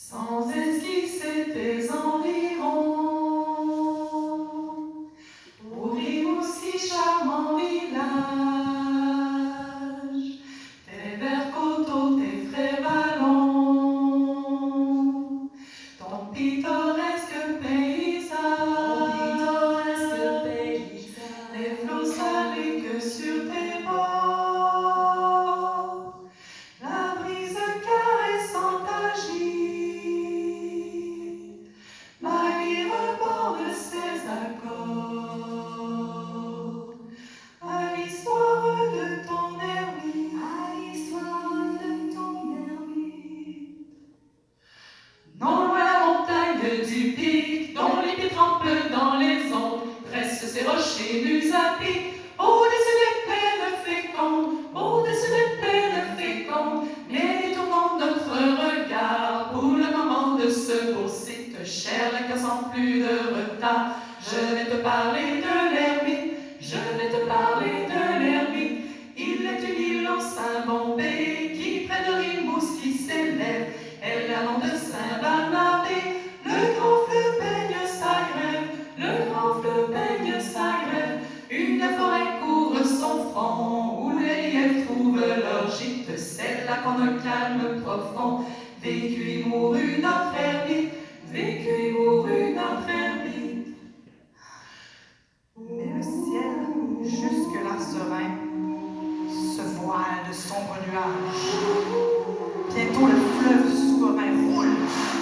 Sans esquisser tes environs, pour vivre aussi charmant village, tes verts coteaux, tes frais vallons, ton pittoresque paysage, les flots salés que sur tes bords, la brise caressante agit, ma vie reborde ses accords, à l'histoire de ton ermite, non loin la montagne du pic, dont les pieds trempent dans les ondes, dressent ses rochers nus à pic, au-dessus des plaines fécondes, au-dessus des plaines fécondes, mais détournons notre regard pour le moment de ce beau site cher, la sans plus de retard. Je vais te parler de l'ermite, je vais te parler de l'ermite. Il est une île en Saint-Bombé qui près de Rimouski qui s'élève. Elle a nom de Saint-Barnabé. Le grand fleuve baigne sa grève, le grand fleuve baigne sa grève. Une forêt couvre son front où les lièvres trouvent leur gîte. C'est là qu'en un calme profond vécut et mourut notre ermite, vécut et mourut notre ermite. Mais le ciel, jusque-là serein, se voile de sombres nuages. Bientôt le fleuve souverain roule,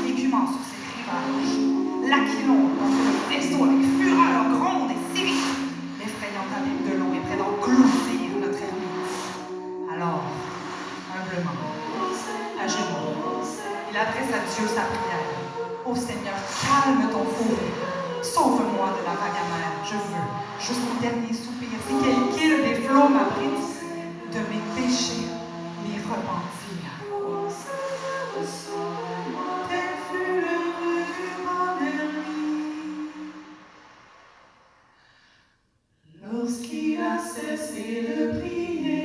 écumant sur ses rivages. L'Aquilon, dans le vaisseau avec fureur, gronde et s'irrite, l'effrayant abîme de l'eau est près d'engloutir notre ermite. Alors, humblement, à genoux, il adresse à Dieu sa prière. Ô Seigneur, calme ton fourré, sauve-moi de la vague amère. Je veux, jusqu'au dernier soupir, si quelque île des flots m'abrite, de mes péchés m'y repentir. Tel fut le vœu du mon ermite. Lorsqu'il a cessé de prier,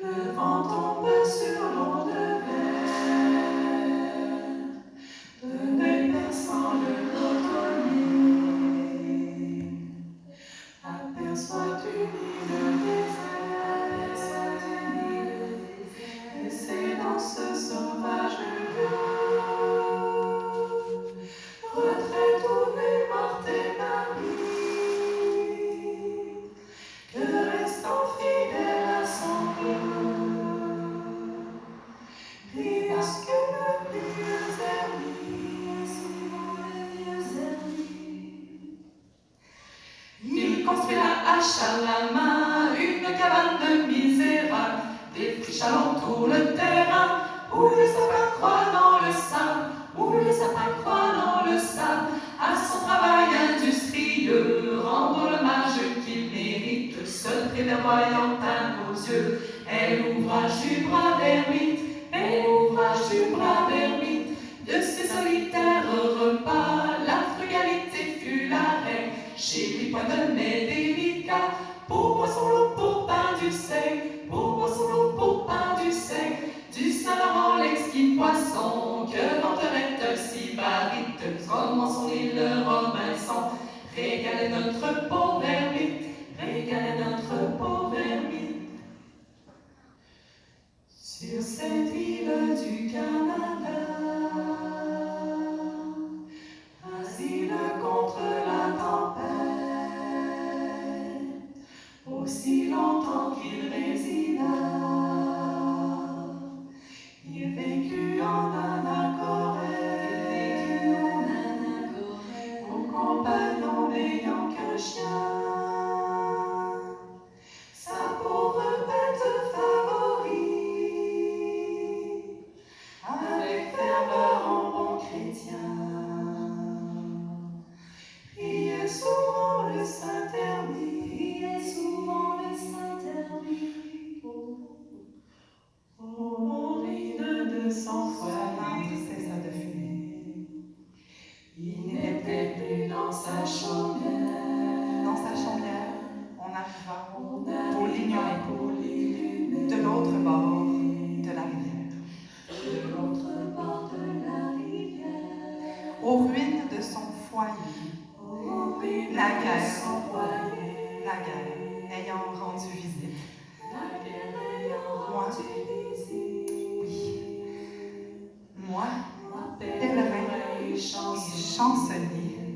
le vent tombe sur l'onde verte, de l'œil perçant le cotonnier, aperçoit une île déserte, et c'est dans ce sauvage lieu, retraite où les morts et marmites, que restant fidèle à son bleu, et parce que le vieux ermite, il construit la hache à la main, une cabane de misérables, des friches alentour le terrain, où le sapin croît dans le sable, où le sapin croît dans le sable, à son travail industrieux, rendre l'hommage qu'il mérite, seul prévervoyant à nos yeux, est l'ouvrage du brave ermite, est l'ouvrage du brave ermite, de ses solitaires repas, la frugalité fut la règle, chez lui point de mets délicat, pour poisson l'eau, pour pain du sec, pour poisson l'eau, pour pain du sec, du Saint-Laurent l'exquis poisson, que venterait Sybarite, comme en son île Robinson, régalait notre pauvre ermite, régalait notre pauvre ermite. Sur cette île du Canada, asile contre la tempête, aussi longtemps qu'il résida, il vécut en anachorète, aux compagnons n'ayant qu'un chien, sa pauvre bête favorite, avec ferveur en bon chrétien, priait souvent le Saint-Ermite, oh, ride de sang Son âme cessa de fumer. il n'était plus dans sa chaumière. Dans sa chaumière, on arriva pour l'ignorer, de l'autre bord de la rivière. la guerre ayant rendu visite. Moi, pèlerin et chancelier,